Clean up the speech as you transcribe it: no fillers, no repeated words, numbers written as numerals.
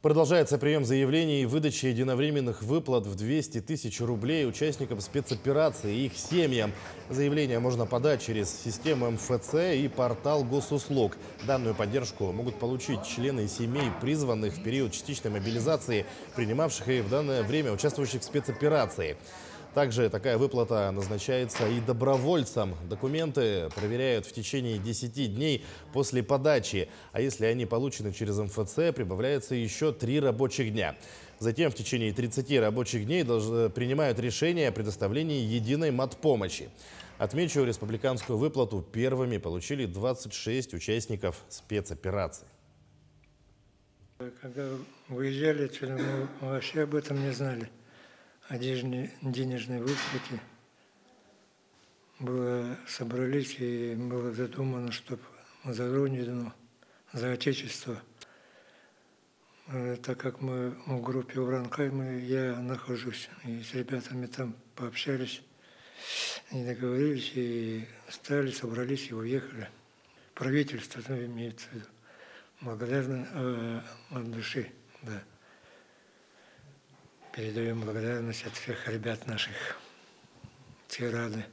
Продолжается прием заявлений и выдача единовременных выплат в 200 тысяч рублей участникам спецоперации и их семьям. Заявление можно подать через систему МФЦ и портал госуслуг. Данную поддержку могут получить члены семей, призванных в период частичной мобилизации, принимавших и в данное время участвующих в спецоперации. Также такая выплата назначается и добровольцам. Документы проверяют в течение 10 дней после подачи. А если они получены через МФЦ, прибавляется еще 3 рабочих дня. Затем в течение 30 рабочих дней принимают решение о предоставлении единой матпомощи. Отмечу, республиканскую выплату первыми получили 26 участников спецоперации. Когда выезжали, мы вообще об этом не знали. О денежной выплате собрались и было задумано, чтобы за Родину, за Отечество. Так как мы в группе Уранкай, я нахожусь, и с ребятами там пообщались, и договорились, и собрались и уехали. Правительство, имеется в виду, благодарно от души, да. Передаем благодарность от всех ребят наших. Все рады.